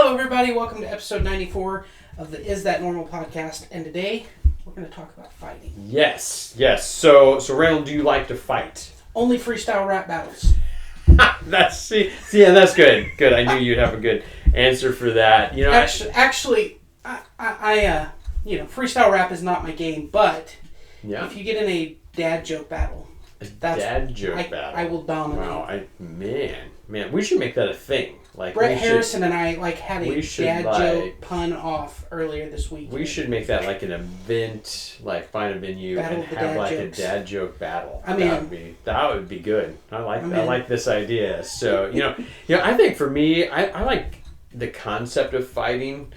Hello, everybody. Welcome to episode 94 of the Is That Normal podcast. And today, we're going to talk about fighting. Yes. So Randall, do you like to fight? Only freestyle rap battles. That's good. Good. I knew you'd have a good answer for that. You know, Actually, freestyle rap is not my game, but if you get in a dad joke battle, I will dominate. Wow, man, we should make that a thing. Like Brett Harrison and I had a dad joke pun off earlier this week. We should make that like an event, like find a venue and have like a dad joke battle. That would be good. I like this idea. So I think for me, I like the concept of fighting.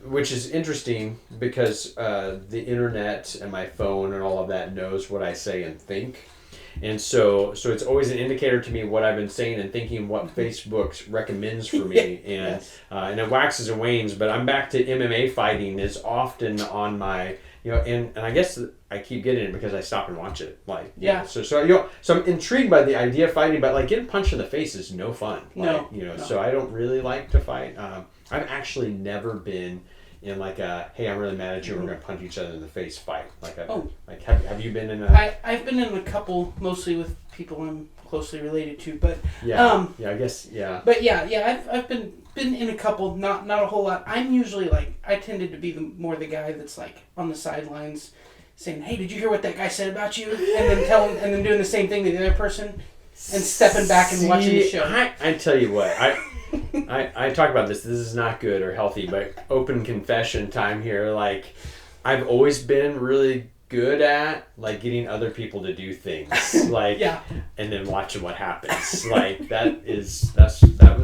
Which is interesting because the internet and my phone and all of that knows what I say and think. And so it's always an indicator to me what I've been saying and thinking, what Facebook recommends for me. And and it waxes and wanes, but I'm back to MMA fighting is often on my, and I guess I keep getting it because I stop and watch it. So I'm intrigued by the idea of fighting, but like getting punched in the face is no fun. So I don't really like to fight. I've actually never been in like a, hey, I'm really mad at you, we're going to punch each other in the face fight. Have you been in a... I've been in a couple, mostly with people I'm closely related to, but... I guess. But I've been in a couple, not a whole lot. I'm usually I tended to be more the guy that's on the sidelines saying, hey, did you hear what that guy said about you? And then doing the same thing to the other person and stepping back and watching the show. I tell you what, I talk about this. This is not good or healthy, but open confession time here. I've always been really good at getting other people to do things, and then watching what happens.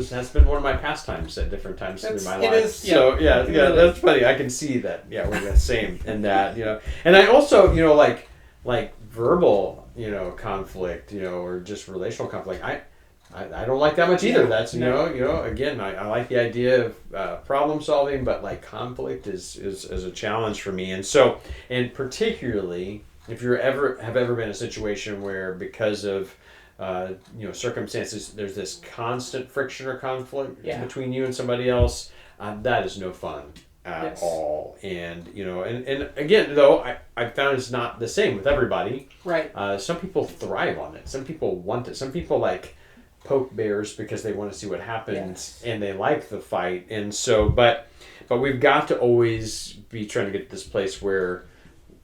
That's been one of my pastimes at different times in my life. So that's funny. I can see that. Yeah, we're the same in that. And I also verbal conflict, or just relational conflict. I don't like that much either. That's again, I like the idea of problem solving, but conflict is a challenge for me. And particularly if you have ever been in a situation where because of circumstances there's this constant friction or conflict between you and somebody else, that is no fun at all. And and again, though, I found it's not the same with everybody. Right. Some people thrive on it. Some people want it. Some people poke bears because they want to see what happens and they like the fight. And so but we've got to always be trying to get to this place where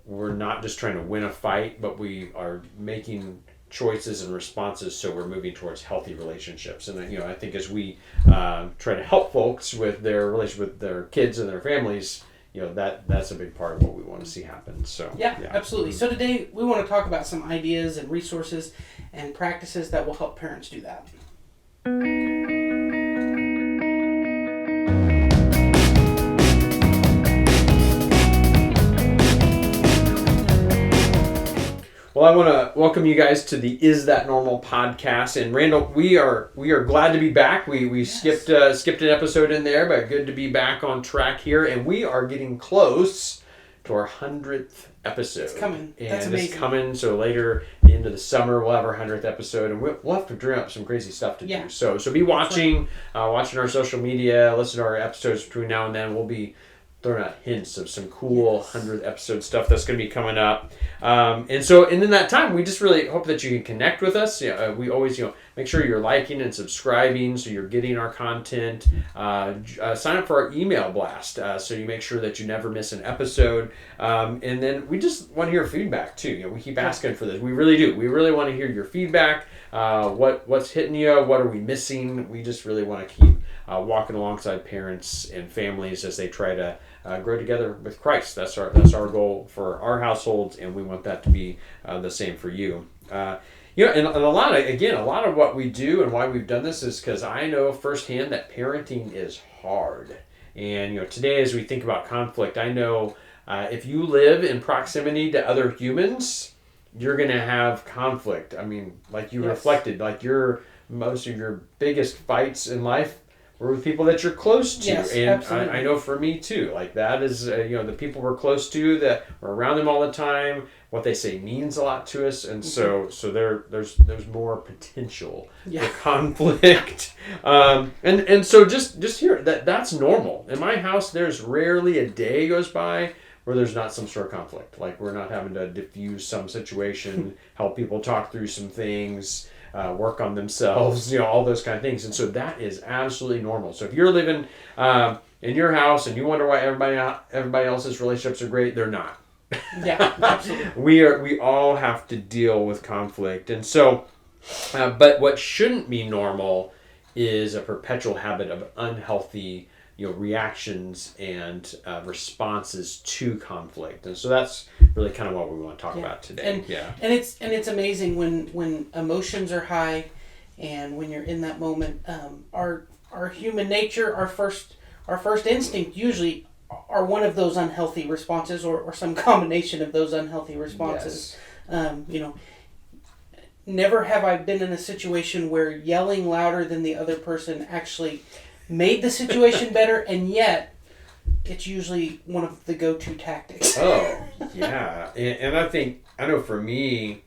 we're not just trying to win a fight, but we are making choices and responses so we're moving towards healthy relationships. And I think as we try to help folks with their relationship with their kids and their families, that's a big part of what we want to see happen. So absolutely. So today we want to talk about some ideas and resources and practices that will help parents do that. Well, I want to welcome you guys to the Is That Normal podcast. And Randall, we are glad to be back. We skipped an episode in there, but good to be back on track here. And we are getting close to our 100th episode. It's coming. That's amazing. It's coming. So later, the end of the summer, we'll have our 100th episode, and we'll have to dream up some crazy stuff to do. So be watching our social media, listen to our episodes between now and then. We'll be throwing out hints of some cool 100th episode stuff that's going to be coming up. And in that time, we just really hope that you can connect with us. We always, make sure you're liking and subscribing so you're getting our content. Sign up for our email blast so you make sure that you never miss an episode. And then we just want to hear feedback too. We keep asking for this. We really do. We really want to hear your feedback. What's hitting you? What are we missing? We just really want to keep walking alongside parents and families as they try to grow together with Christ. That's our goal for our households, and we want that to be the same for you. And a lot of what we do and why we've done this is because I know firsthand that parenting is hard. And today, as we think about conflict, I know if you live in proximity to other humans, you're going to have conflict. I mean, like you reflected, most of your biggest fights in life or with people that you're close to. Yes, and absolutely. I know for me too, like that is, the people we're close to that are around them all the time, what they say means a lot to us. And so there's more potential Yeah. for conflict. And so just hear that's normal. In my house, there's rarely a day goes by where there's not some sort of conflict. Like we're not having to diffuse some situation, help people talk through some things, work on themselves, all those kind of things. And so that is absolutely normal. So if you're living in your house and you wonder why everybody else's relationships are great, they're not. Yeah, absolutely. We all have to deal with conflict. And so, but what shouldn't be normal is a perpetual habit of unhealthy reactions and responses to conflict. And so that's really kind of what we want to talk about today. And it's amazing when emotions are high, and when you're in that moment, our human nature, our first instinct usually are one of those unhealthy responses, or some combination of those unhealthy responses. Yes. Never have I been in a situation where yelling louder than the other person actually made the situation better, and yet it's usually one of the go-to tactics. Oh, yeah. And I know for me,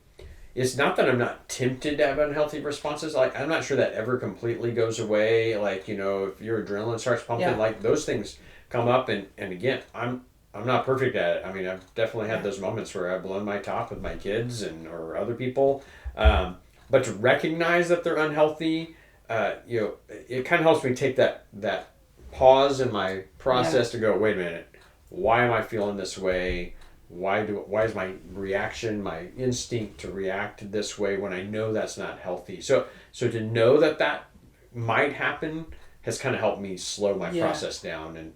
it's not that I'm not tempted to have unhealthy responses. Like, I'm not sure that ever completely goes away. Like, if your adrenaline starts pumping, like those things come up. And again, I'm not perfect at it. I meof definitely had those moments where I've blown my top with my kids or other people. But to recognize that they're unhealthy, it kind of helps me take that pause in my process to go, wait a minute, why am I feeling this way? Why is my reaction, my instinct to react this way when I know that's not healthy? So to know that might happen has kind of helped me slow my process down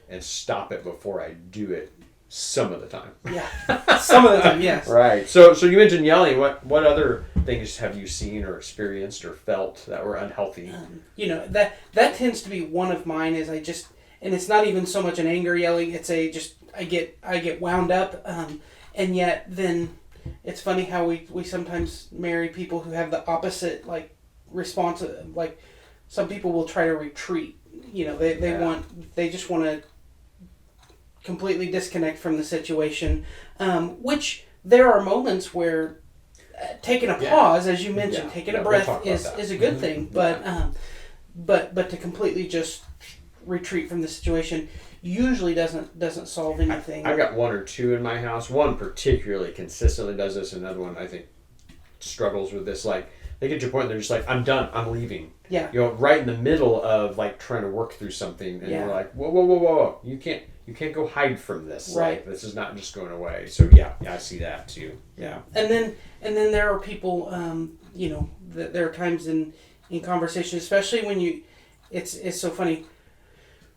and stop it before I do it some of the time. Yeah, some of the time, yes. Right. So you mentioned yelling. What other things have you seen or experienced or felt that were unhealthy? That tends to be one of mine. And it's not even so much an anger yelling. It's I get wound up, and yet then it's funny how we sometimes marry people who have the opposite response. Like some people will try to retreat. They just want to completely disconnect from the situation, which there are moments where taking a pause, as you mentioned, taking a breath is a good thing, but to completely just retreat from the situation usually doesn't solve anything. I got one or two in my house. One particularly consistently does this. Another one I think struggles with this. Like they get to a point they're just like, I'm done, I'm leaving. Yeah. Right in the middle of trying to work through something, and you're like, whoa, you can't go hide from this. Right. This is not just going away. So I see that too. Yeah. And then there are people, there are times in conversation, especially when it's so funny.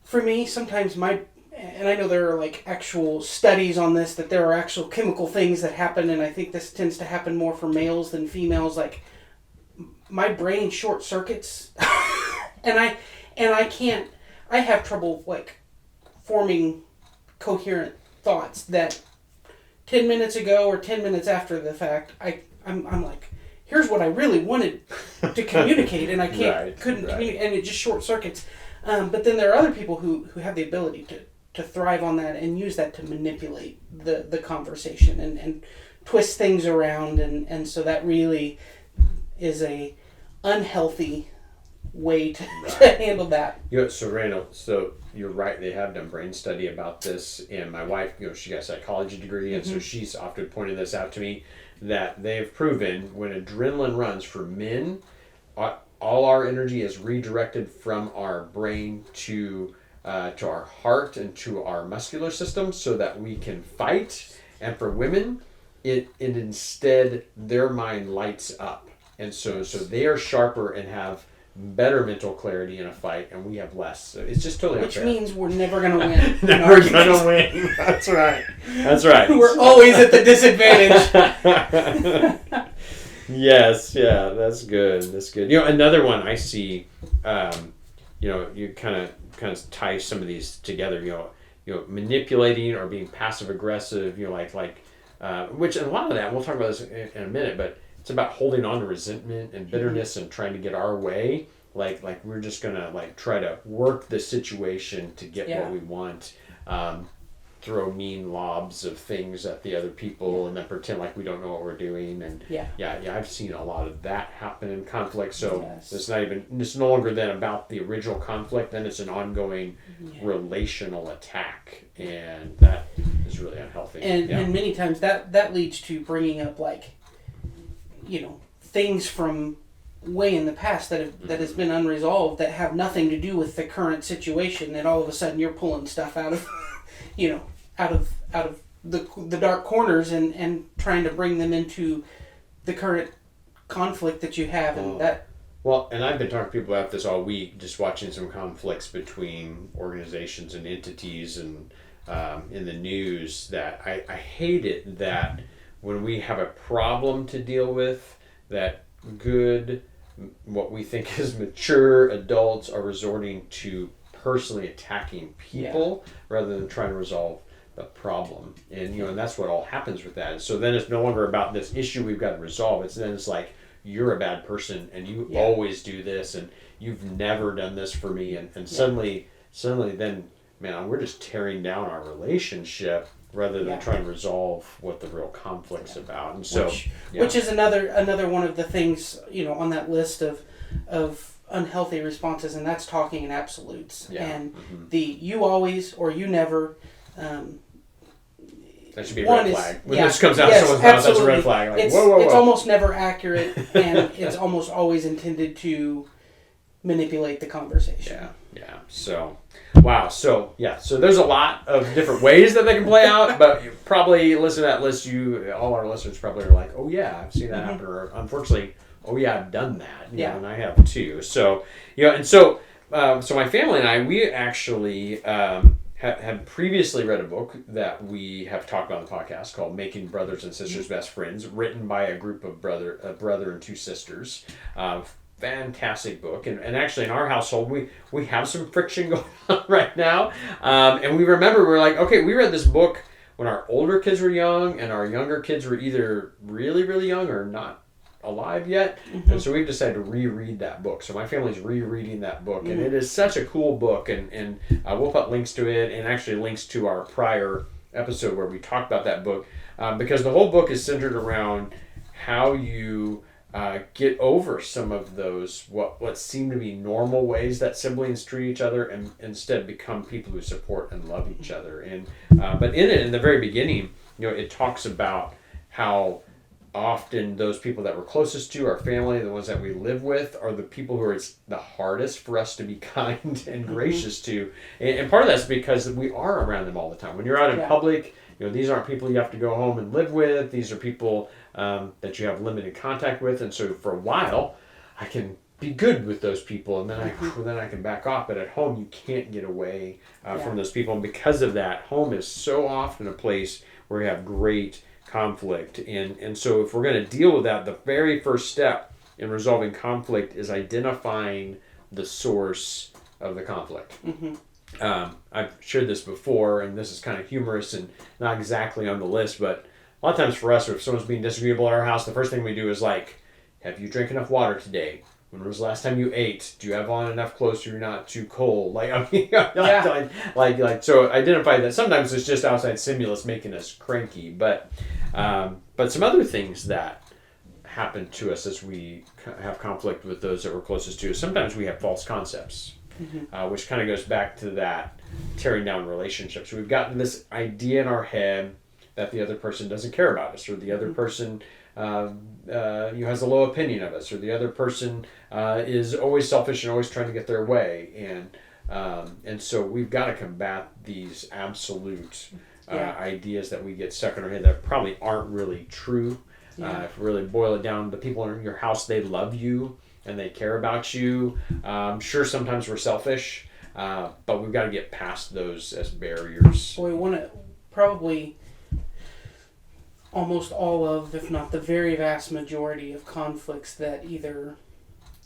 For me, sometimes and I know there are actual studies on this, that there are actual chemical things that happen, and I think this tends to happen more for males than females. Like my brain short circuits, and I have trouble forming coherent thoughts that 10 minutes ago or 10 minutes after the fact, I'm like, here's what I really wanted to communicate, and I couldn't communicate, and it just short circuits. But then there are other people who have the ability to thrive on that and use that to manipulate the conversation and twist things around, and so that really is a unhealthy way to handle that. So Randall, you're right, they have done brain study about this, and my wife, she got a psychology degree, and so she's often pointed this out to me, that they've proven when adrenaline runs for men, all our energy is redirected from our brain to our heart and to our muscular system so that we can fight. And for women, it instead, their mind lights up. And so they are sharper and have better mental clarity in a fight, and we have less. So it's just totally unfair. Which means we're never going to win. Never going to win. That's right. We're always at the disadvantage. Yes, yeah, that's good. Another one I see, you kind of tie some of these together. Manipulating or being passive aggressive. Which a lot of that, we'll talk about this in a minute, but it's about holding on to resentment and bitterness and trying to get our way. like we're just gonna like try to work the situation to get Yeah. what we want. Throw mean lobs of things at the other people and then pretend like we don't know what we're doing. And Yeah. I've seen a lot of that happen in conflict. So Yes. it's no longer then about the original conflict, then it's an ongoing relational attack, and that is really unhealthy. And many times that leads to bringing up like, things from way in the past that has been unresolved that have nothing to do with the current situation, that all of a sudden you're pulling stuff out of out of the dark corners and trying to bring them into the current conflict that you have. And that Well, and I've been talking to people about this all week, just watching some conflicts between organizations and entities and in the news, that I hate it that when we have a problem to deal with, that good, what we think is mature adults are resorting to personally attacking people rather than trying to resolve the problem. And and that's what all happens with that. And so then it's no longer about this issue we've got to resolve. It's like, you're a bad person and you always do this and you've never done this for me, and suddenly then, man, we're just tearing down our relationship rather than trying to resolve what the real conflict's about. And so which is another one of the things on that list of unhealthy responses, and that's talking in absolutes. And the you always or you never, that should be a red flag. When this comes out of someone's mouth, that's a red flag. Like, it's whoa. It's almost never accurate, and it's almost always intended to manipulate the conversation. Yeah. So, wow. So there's a lot of different ways that they can play out, but you probably listen to that list. All our listeners probably are like, oh yeah, I've seen that happen, or unfortunately, oh yeah, I've done that. And I have too. So, so my family and I, we actually had previously read a book that we have talked about on the podcast called Making Brothers and Sisters Best Friends, written by a group of a brother and two sisters. Fantastic book. And actually in our household, we have some friction going on right now. And we remember, we're like, okay, we read this book when our older kids were young and our younger kids were either really, really young or not alive yet. And so we've decided to reread that book. So my family's rereading that book, and it is such a cool book, and we'll put links to it, and actually links to our prior episode where we talked about that book, because the whole book is centered around how you get over some of those what seem to be normal ways that siblings treat each other, and instead become people who support and love each other. And but in the very beginning, it talks about how often those people that we're closest to, our family, the ones that we live with, are the people who are the hardest for us to be kind and gracious to. And part of that's because we are around them all the time. When you're out in public, these aren't people you have to go home and live with. These are people that you have limited contact with. And so for a while, I can be good with those people, and then I can back off. But at home, you can't get away from those people. And because of that, home is so often a place where you have great conflict. And so if we're going to deal with that, the very first step in resolving conflict is identifying the source of the conflict. I've shared this before, and this is kind of humorous and not exactly on the list, but a lot of times for us, if someone's being disagreeable at our house, the first thing we do is like, have you drank enough water today? When was the last time you ate? Do you have on enough clothes so you're not too cold? So identify that. Sometimes it's just outside stimulus making us cranky, but some other things that happen to us as we have conflict with those that we're closest to, sometimes we have false concepts, which kind of goes back to that tearing down relationships. We've gotten this idea in our head that the other person doesn't care about us, or the other person has a low opinion of us, or the other person is always selfish and always trying to get their way, and so we've got to combat these absolute ideas that we get stuck in our head that probably aren't really true. If we really boil it down, the people in your house, they love you and they care about you. Sure, sometimes we're selfish, but we've got to get past those as barriers. Boy, probably almost all of, if not the very vast majority of conflicts that either,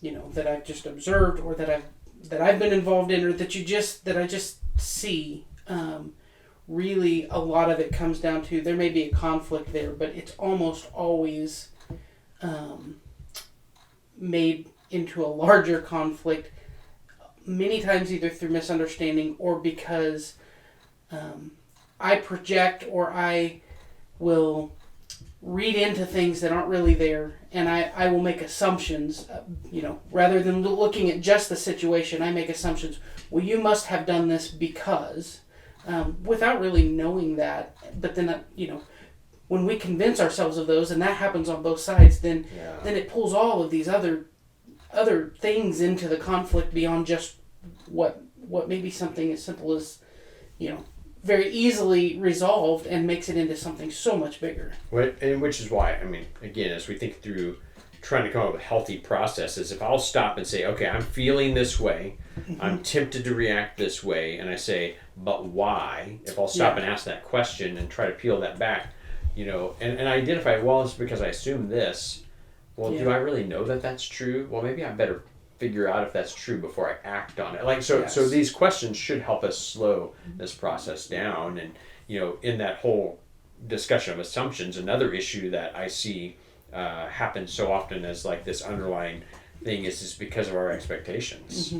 that I've just observed, or that I've been involved in, or that I just see, really a lot of it comes down to, there may be a conflict there, but it's almost always made into a larger conflict, many times either through misunderstanding or because I project or I will read into things that aren't really there, and I will make assumptions, rather than looking at just the situation. I make assumptions. Well, you must have done this because, without really knowing that. But then, when we convince ourselves of those, and that happens on both sides, then it pulls all of these other things into the conflict beyond just what maybe something as simple as, very easily resolved, and makes it into something so much bigger. Which is why, again, as we think through trying to come up with healthy processes, if I'll stop and say, okay, I'm feeling this way, I'm tempted to react this way, and I say, but why? If I'll stop and ask that question and try to peel that back, and identify, well, it's because I assume this. Well, do I really know that that's true? Well, maybe I better figure out if that's true before I act on it. So these questions should help us slow this process down. And, in that whole discussion of assumptions, another issue that I see happen so often as like this underlying thing is because of our expectations.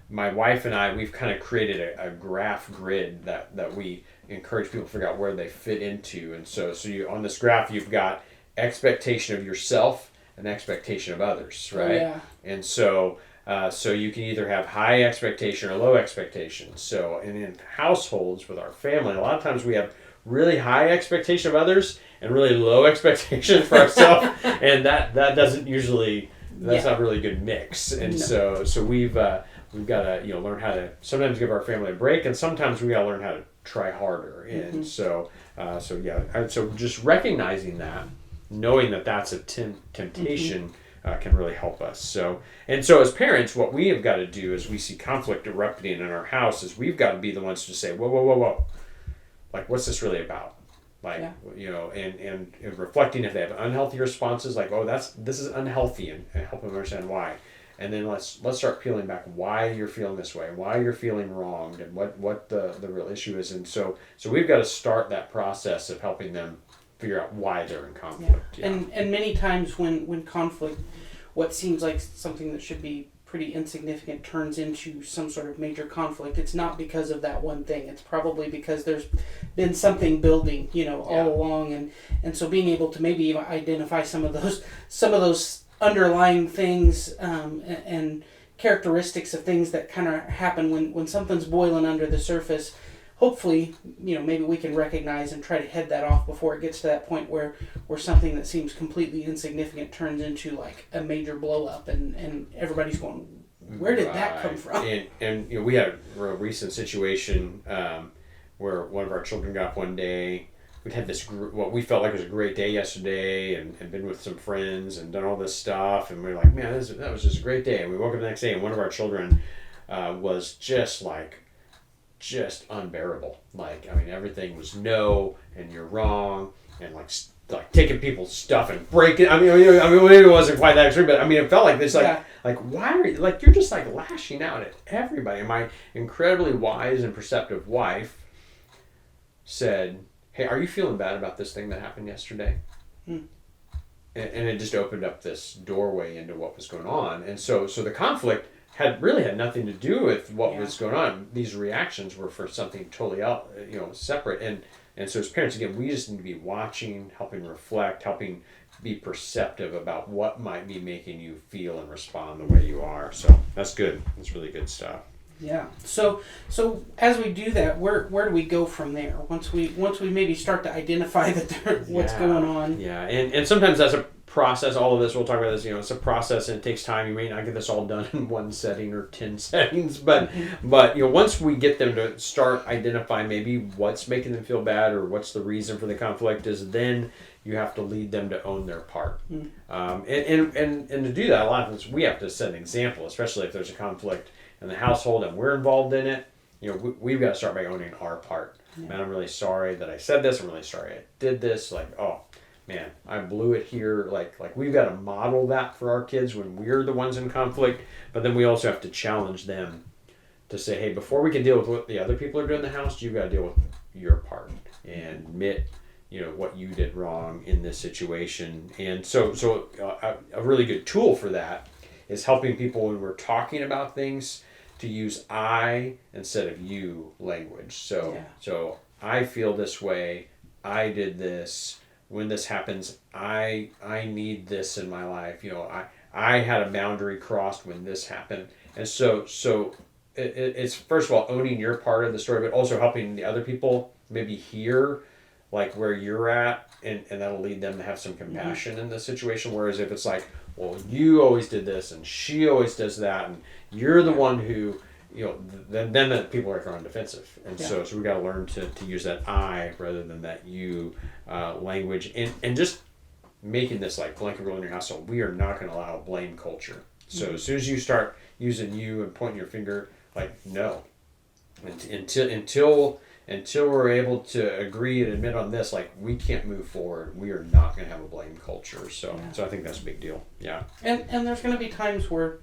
My wife and I, we've kind of created a graph grid that we encourage people to figure out where they fit into. And so you, on this graph, you've got expectation of yourself and expectation of others, right? And so you can either have high expectation or low expectation. So in households with our family, a lot of times we have really high expectation of others and really low expectation for ourselves, and that doesn't usually, that's not really a good mix. And so we've got to learn how to sometimes give our family a break, and sometimes we got to learn how to try harder. And so just recognizing that, knowing that that's a temptation can really help us. So as parents, what we have got to do as we see conflict erupting in our house is we've got to be the ones to say, whoa. Like, what's this really about? And reflecting if they have unhealthy responses, like, this is unhealthy, and help them understand why. And then let's start peeling back why you're feeling this way, why you're feeling wronged, and what the real issue is. And so we've got to start that process of helping them figure out why they're in conflict. And many times when conflict, what seems like something that should be pretty insignificant turns into some sort of major conflict, it's not because of that one thing. It's probably because there's been something building, all along, and so being able to maybe even identify some of those underlying things and characteristics of things that kind of happen when something's boiling under the surface. Hopefully, maybe we can recognize and try to head that off before it gets to that point where something that seems completely insignificant turns into like a major blow up, and everybody's going, where did that come from? And we had a recent situation where one of our children got up one day. We'd had what we felt like was a great day yesterday, and been with some friends and done all this stuff, and we were like, man, that was just a great day. And we woke up the next day, and one of our children was just unbearable. Everything was no, and you're wrong, and like taking people's stuff and breaking. Maybe it wasn't quite that extreme, but it felt like this. Like why are you, you're just lashing out at everybody? And my incredibly wise and perceptive wife said, hey, are you feeling bad about this thing that happened yesterday? And it just opened up this doorway into what was going on. And so the conflict had nothing to do with what was going on. These reactions were for something totally else, separate. And so as parents, again, we just need to be watching, helping reflect, helping be perceptive about what might be making you feel and respond the way you are. So that's good. That's really good stuff. Yeah. So as we do that, where do we go from there? Once we maybe start to identify what's going on. Yeah. And sometimes that's a process. All of this, we'll talk about this, it's a process, and it takes time. You may not get this all done in one setting or 10 settings, but once we get them to start identifying maybe what's making them feel bad or what's the reason for the conflict, is then you have to lead them to own their part. And to do that, a lot of times we have to set an example, especially if there's a conflict in the household and we're involved in it. We've got to start by owning our part. Man, I'm really sorry that I said this. I'm really sorry I did this. Man, I blew it here. We've got to model that for our kids when we're the ones in conflict. But then we also have to challenge them to say, hey, before we can deal with what the other people are doing in the house, you've got to deal with your part and admit, what you did wrong in this situation. And so a really good tool for that is helping people when we're talking about things to use I instead of you language. So I feel this way. I did this. When this happens, I need this in my life. I had a boundary crossed when this happened. And so it's first of all owning your part of the story, but also helping the other people maybe hear like where you're at, and that'll lead them to have some compassion in the situation. Whereas if it's like, well, you always did this and she always does that, and you're the one who, then the people are thrown defensive. And so we got to learn to use that I rather than that you language, and just making this like blanket rule in your household. We are not going to allow a blame culture. So as soon as you start using you and pointing your finger, like, no, until we're able to agree and admit on this, like, we can't move forward. We are not going to have a blame culture. So I think that's a big deal. Yeah. And there's going to be times where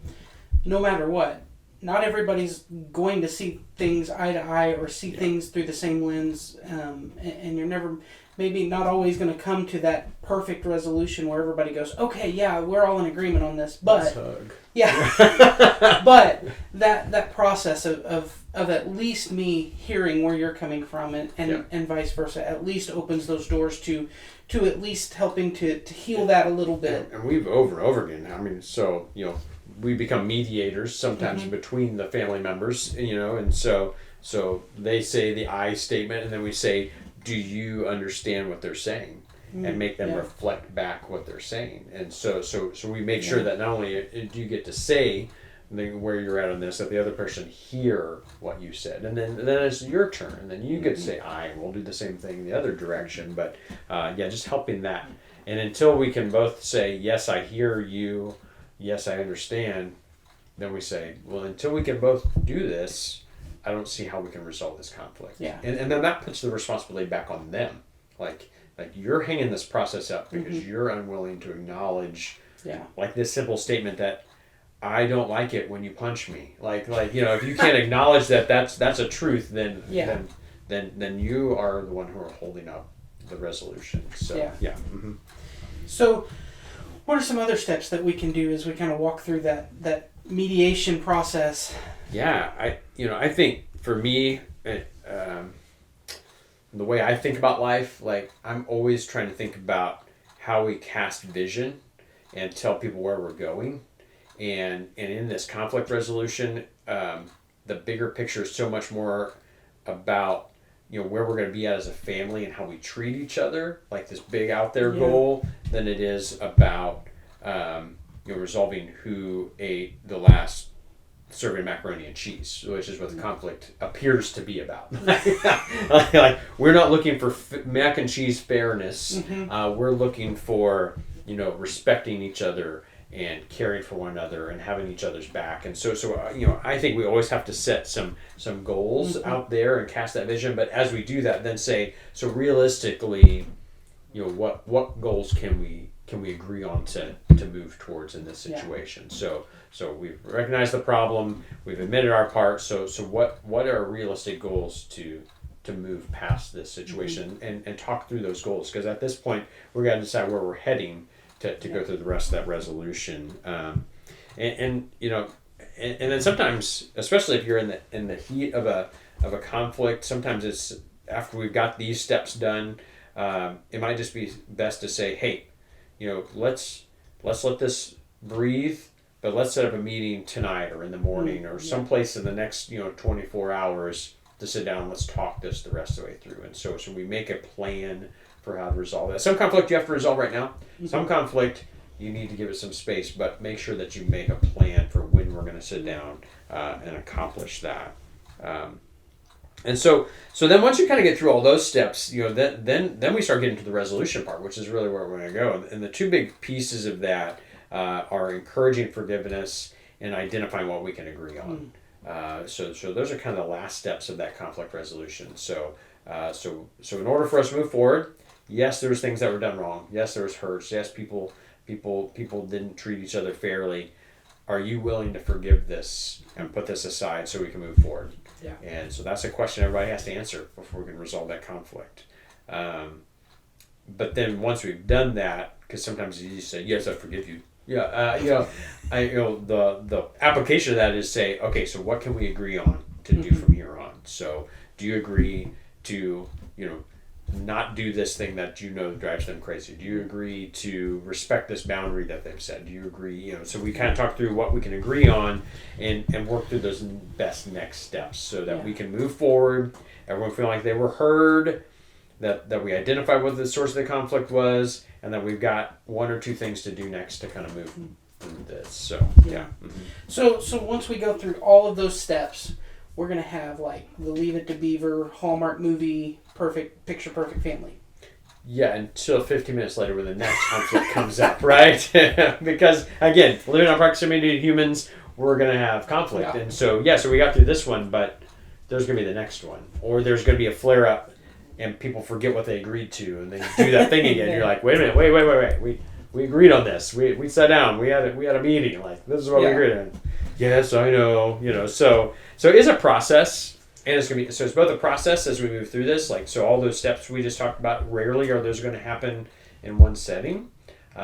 no matter what, not everybody's going to see things eye to eye or see things through the same lens. And you're never, maybe not always going to come to that perfect resolution where everybody goes, okay, yeah, we're all in agreement on this. But, let's hug. Yeah. But that process of at least me hearing where you're coming from and vice versa at least opens those doors to at least helping to heal that a little bit. And we've over and over again. I mean, so, we become mediators sometimes between the family members, and so they say the I statement, and then we say, do you understand what they're saying? And make them reflect back what they're saying. And so we make sure that not only do you get to say where you're at on this, that the other person hear what you said. And then it's your turn, and then you get to say I, and we'll do the same thing the other direction. But just helping that. And until we can both say, yes, I hear you, yes, I understand, then we say, well, until we can both do this, I don't see how we can resolve this conflict. Yeah. And then that puts the responsibility back on them. Like you're hanging this process up because you're unwilling to acknowledge like this simple statement that I don't like it when you punch me. Like if you can't acknowledge that that's a truth, then you are the one who are holding up the resolution. So So what are some other steps that we can do as we kind of walk through that mediation process? Yeah, I think for me, the way I think about life, like I'm always trying to think about how we cast vision and tell people where we're going. And in this conflict resolution, the bigger picture is so much more about where we're going to be at as a family and how we treat each other, like this big out there goal, than it is about resolving who ate the last serving of macaroni and cheese, which is what the conflict appears to be about. like we're not looking for mac and cheese fairness. We're looking for respecting each other and caring for one another and having each other's back. And so I think we always have to set some goals out there and cast that vision. But as we do that, then say, so realistically, what goals can we agree on to move towards in this situation? So we've recognized the problem, we've admitted our part. So what are realistic goals to move past this situation and talk through those goals? Because at this point, we're going to decide where we're heading to go through the rest of that resolution. And then sometimes, especially if you're in the heat of a conflict, sometimes it's after we've got these steps done, it might just be best to say, hey, let's let this breathe, but let's set up a meeting tonight or in the morning or someplace in the next 24 hours to sit down and let's talk this the rest of the way through. And so we make a plan for how to resolve that. Some conflict you have to resolve right now. Some conflict you need to give it some space, but make sure that you make a plan for when we're going to sit down and accomplish that. And so then once you kind of get through all those steps, then we start getting to the resolution part, which is really where we're going to go. And the two big pieces of that are encouraging forgiveness and identifying what we can agree on. So those are kind of the last steps of that conflict resolution. So in order for us to move forward, yes, there was things that were done wrong. Yes, there was hurts. Yes, people didn't treat each other fairly. Are you willing to forgive this and put this aside so we can move forward? Yeah. And so that's a question everybody has to answer before we can resolve that conflict. But then once we've done that, because sometimes you say, yes, I forgive you, Yeah, the application of that is say, okay, so what can we agree on to do from here on? So, do you agree to, not do this thing that drives them crazy? Do you agree to respect this boundary that they've set? Do you agree, so we kind of talk through what we can agree on and work through those best next steps so that we can move forward, everyone feel like they were heard, that we identified what the source of the conflict was, and that we've got one or two things to do next to kind of move through this. So, yeah. Mm-hmm. So once we go through all of those steps, we're going to have like the Leave It to Beaver Hallmark movie picture perfect family. Yeah, until 15 minutes later when the next conflict comes up, right? Because, again, living on proximity to humans, we're going to have conflict. Yeah. And so we got through this one, but there's going to be the next one. Or there's going to be a flare-up and people forget what they agreed to and they do that thing again. You're like, wait a minute, wait. We agreed on this. We sat down. We had a meeting. Like, this is what we agreed on. Yes, I know. So it's a process, and it's gonna be it's both a process as we move through this. Like, so all those steps we just talked about, rarely are those going to happen in one setting.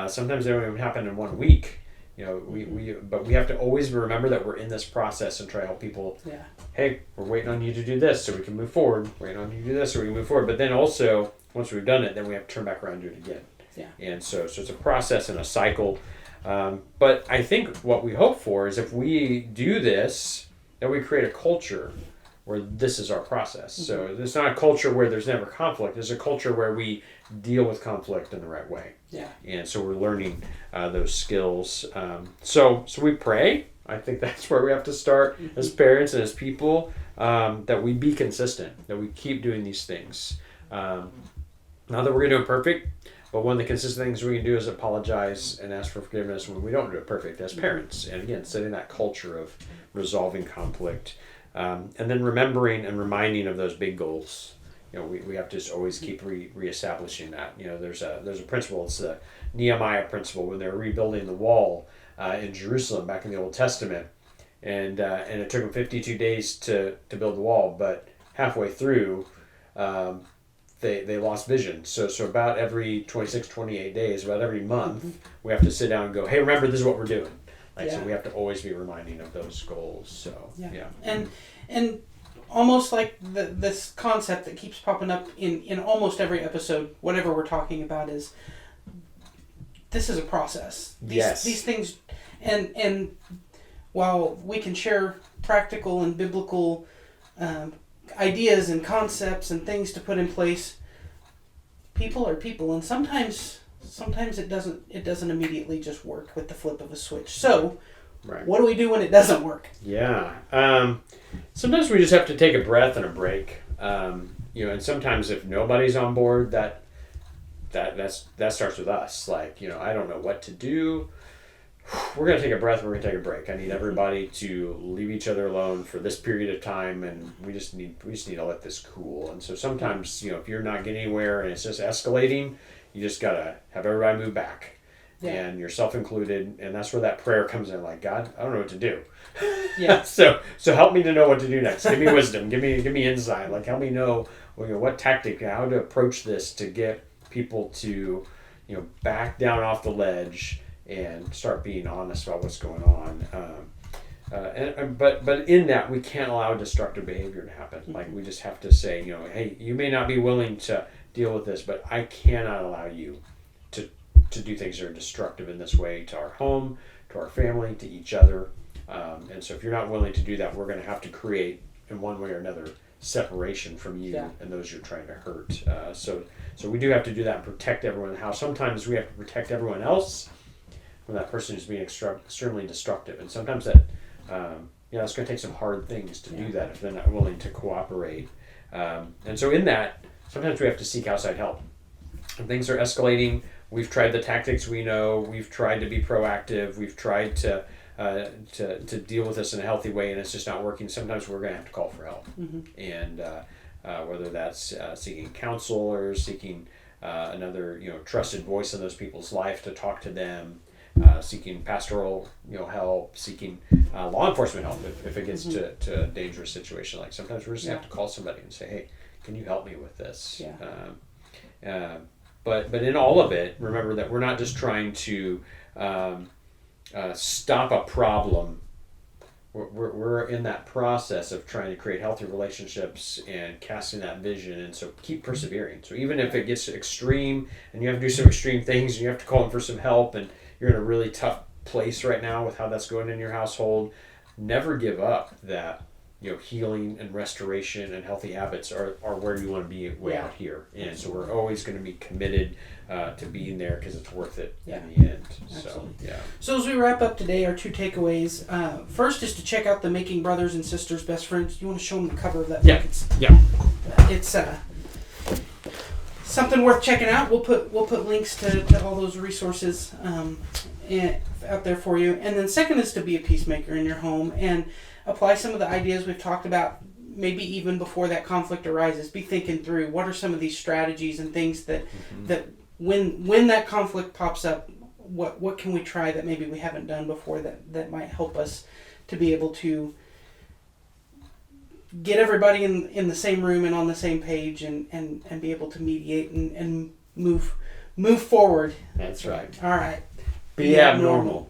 Sometimes they don't even happen in 1 week. But we have to always remember that we're in this process and try to help people. Yeah. Hey, we're waiting on you to do this so we can move forward. Waiting on you to do this so we can move forward. But then also, once we've done it, then we have to turn back around and do it again. Yeah. And so it's a process and a cycle. But I think what we hope for is if we do this, that we create a culture where this is our process. Mm-hmm. So it's not a culture where there's never conflict. It's a culture where we deal with conflict in the right way. Yeah. And so we're learning those skills. So we pray. I think that's where we have to start as parents and as people, that we be consistent, that we keep doing these things. Not that we're going to do it perfect, but one of the consistent things we can do is apologize and ask for forgiveness when we don't do it perfect as parents. And again, setting that culture of resolving conflict. And then remembering and reminding of those big goals. We have to just always keep reestablishing that. There's a principle. It's the Nehemiah principle when they're rebuilding the wall in Jerusalem back in the Old Testament, and it took them 52 days to build the wall, but halfway through, they lost vision. So about every 26, 28 days, about every month, we have to sit down and go, hey, remember, this is what we're doing. So we have to always be reminding of those goals. So yeah. And almost like this concept that keeps popping up in almost every episode, whatever we're talking about, is this is a process. These things, and while we can share practical and biblical ideas and concepts and things to put in place, people are people, and sometimes it doesn't immediately just work with the flip of a switch. So, what do we do when it doesn't work? Yeah. Sometimes we just have to take a breath and a break. And sometimes if nobody's on board, that starts with us. Like, I don't know what to do. We're going to take a breath. We're going to take a break. I need everybody to leave each other alone for this period of time, and we just need to let this cool. And so sometimes, if you're not getting anywhere and it's just escalating, you just got to have everybody move back. Yeah. And yourself included, and that's where that prayer comes in. Like, God, I don't know what to do. Yeah. so help me to know what to do next. Give me wisdom. Give me insight. Like, help me know what tactic, how to approach this to get people to, back down off the ledge and start being honest about what's going on. But in that, we can't allow destructive behavior to happen. Mm-hmm. Like, we just have to say, hey, you may not be willing to deal with this, but I cannot allow you to do things that are destructive in this way to our home, to our family, to each other. And so if you're not willing to do that, we're going to have to create, in one way or another, separation from you and those you're trying to hurt. So we do have to do that and protect everyone in the house. Sometimes we have to protect everyone else when that person is being extremely destructive. And sometimes that, it's going to take some hard things to do that if they're not willing to cooperate. And so in that, sometimes we have to seek outside help. When things are escalating, we've tried the tactics we know. We've tried to be proactive. We've tried to deal with this in a healthy way, and it's just not working. Sometimes we're going to have to call for help, and whether that's seeking counsel or seeking another trusted voice in those people's life to talk to them, seeking pastoral help, seeking law enforcement help if it gets to a dangerous situation. Like sometimes we're just going to have to call somebody and say, hey, can you help me with this? But in all of it, remember that we're not just trying to stop a problem. We're in that process of trying to create healthy relationships and casting that vision, and so keep persevering. So even if it gets extreme and you have to do some extreme things and you have to call in for some help and you're in a really tough place right now with how that's going in your household, never give up that healing and restoration and healthy habits are where you want to be way out here. And so we're always going to be committed to being there because it's worth it in the end. Absolutely. So, yeah. So as we wrap up today, our 2 takeaways. First is to check out the Making Brothers and Sisters Best Friends. You want to show them the cover of that book? It's something worth checking out. We'll put links to all those resources out there for you. And then second is to be a peacemaker in your home and apply some of the ideas we've talked about, maybe even before that conflict arises. Be thinking through what are some of these strategies and things that when that conflict pops up, what can we try that maybe we haven't done before that might help us to be able to get everybody in the same room and on the same page and be able to mediate and move forward. That's right. All right. Be abnormal.